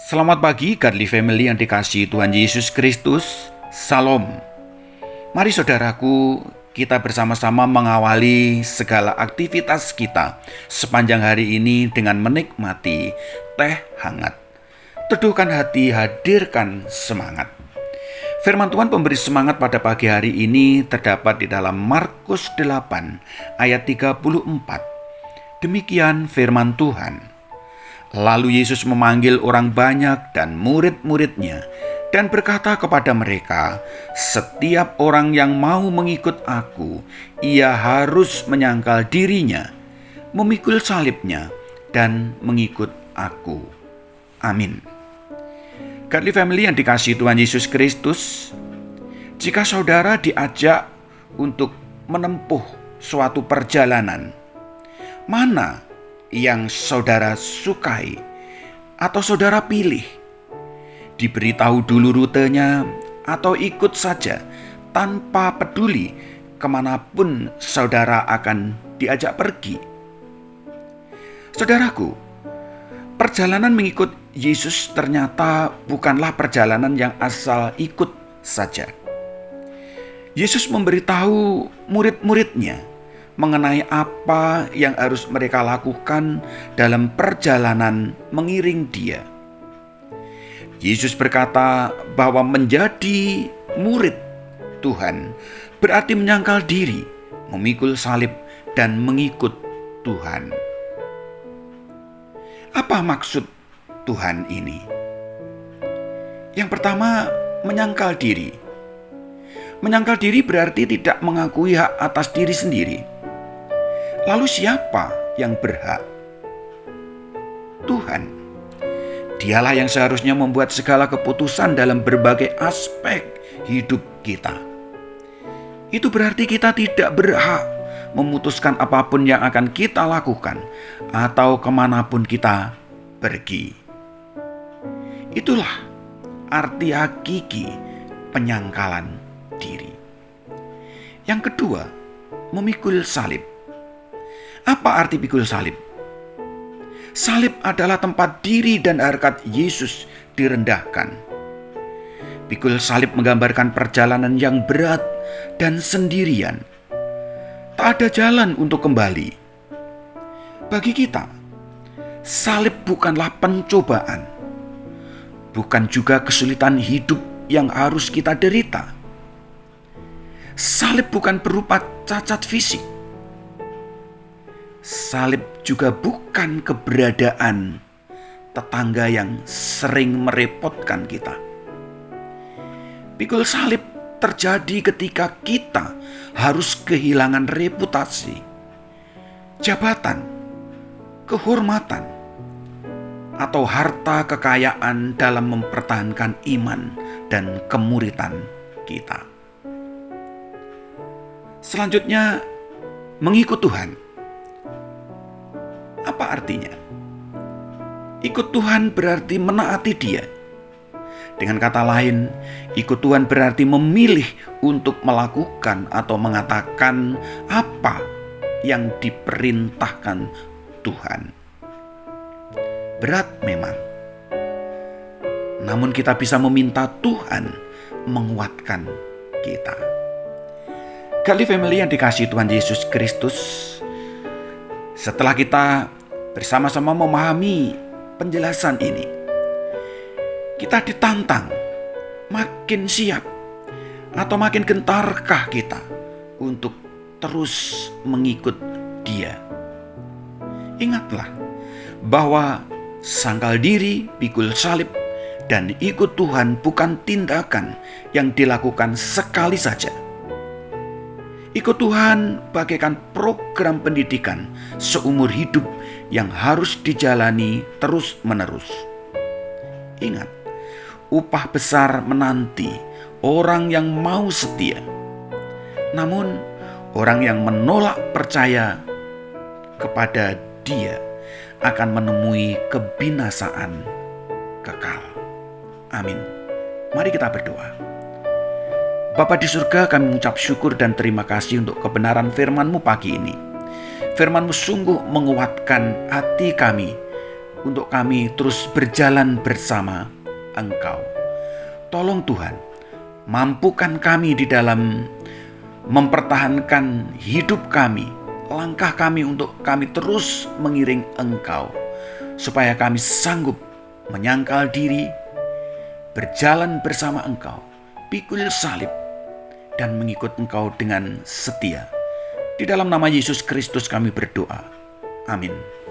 Selamat pagi, Godly Family yang dikasihi Tuhan Yesus Kristus. Salam. Mari saudaraku, kita bersama-sama mengawali segala aktivitas kita sepanjang hari ini dengan menikmati teh hangat. Teduhkan hati, hadirkan semangat. Firman Tuhan pemberi semangat pada pagi hari ini terdapat di dalam Markus 8 ayat 34. Demikian firman Tuhan. Lalu Yesus memanggil orang banyak dan murid-muridnya dan berkata kepada mereka, "Setiap orang yang mau mengikut aku, ia harus menyangkal dirinya, memikul salibnya, dan mengikut aku." Amin. Godly Family yang dikasihi Tuhan Yesus Kristus, jika saudara diajak untuk menempuh suatu perjalanan, mana yang saudara sukai atau saudara pilih? Diberitahu dulu rutenya atau ikut saja tanpa peduli kemanapun saudara akan diajak pergi? Saudaraku, perjalanan mengikut Yesus ternyata bukanlah perjalanan yang asal ikut saja. Yesus memberitahu murid-muridnya mengenai apa yang harus mereka lakukan dalam perjalanan mengiring Dia. Yesus berkata bahwa menjadi murid Tuhan berarti menyangkal diri, memikul salib, dan mengikut Tuhan. Apa maksud Tuhan ini? Yang pertama, menyangkal diri. Menyangkal diri berarti tidak mengakui hak atas diri sendiri. Lalu siapa yang berhak? Tuhan. Dialah yang seharusnya membuat segala keputusan dalam berbagai aspek hidup kita. Itu berarti kita tidak berhak memutuskan apapun yang akan kita lakukan atau kemanapun kita pergi. Itulah arti hakiki penyangkalan diri. Yang kedua, memikul salib. Apa arti pikul salib? Salib adalah tempat diri dan harkat Yesus direndahkan. Pikul salib menggambarkan perjalanan yang berat dan sendirian. Tak ada jalan untuk kembali. Bagi kita, salib bukanlah pencobaan, bukan juga kesulitan hidup yang harus kita derita. Salib bukan berupa cacat fisik. Salib juga bukan keberadaan tetangga yang sering merepotkan kita. Pikul salib terjadi ketika kita harus kehilangan reputasi, jabatan, kehormatan, atau harta kekayaan dalam mempertahankan iman dan kemuritan kita. Selanjutnya, mengikut Tuhan. Apa artinya? Ikut Tuhan berarti menaati Dia. Dengan kata lain, ikut Tuhan berarti memilih untuk melakukan atau mengatakan apa yang diperintahkan Tuhan. Berat memang, namun kita bisa meminta Tuhan menguatkan kita. Godly Family yang dikasihi Tuhan Yesus Kristus, setelah kita bersama-sama memahami penjelasan ini, kita ditantang makin siap atau makin gentarkah kita untuk terus mengikut Dia. Ingatlah bahwa sangkal diri, pikul salib, dan ikut Tuhan bukan tindakan yang dilakukan sekali saja. Ikut Tuhan bagaikan program pendidikan seumur hidup yang harus dijalani terus-menerus. Ingat, upah besar menanti orang yang mau setia. Namun, orang yang menolak percaya kepada Dia akan menemui kebinasaan kekal. Amin. Mari kita berdoa. Bapa di surga, kami mengucap syukur dan terima kasih untuk kebenaran firman-Mu pagi ini. Firman-Mu sungguh menguatkan hati kami untuk kami terus berjalan bersama Engkau. Tolong Tuhan, mampukan kami di dalam mempertahankan hidup kami, langkah kami untuk kami terus mengiring Engkau, supaya kami sanggup menyangkal diri, berjalan bersama Engkau, pikul salib, dan mengikut Engkau dengan setia. Di dalam nama Yesus Kristus kami berdoa. Amin.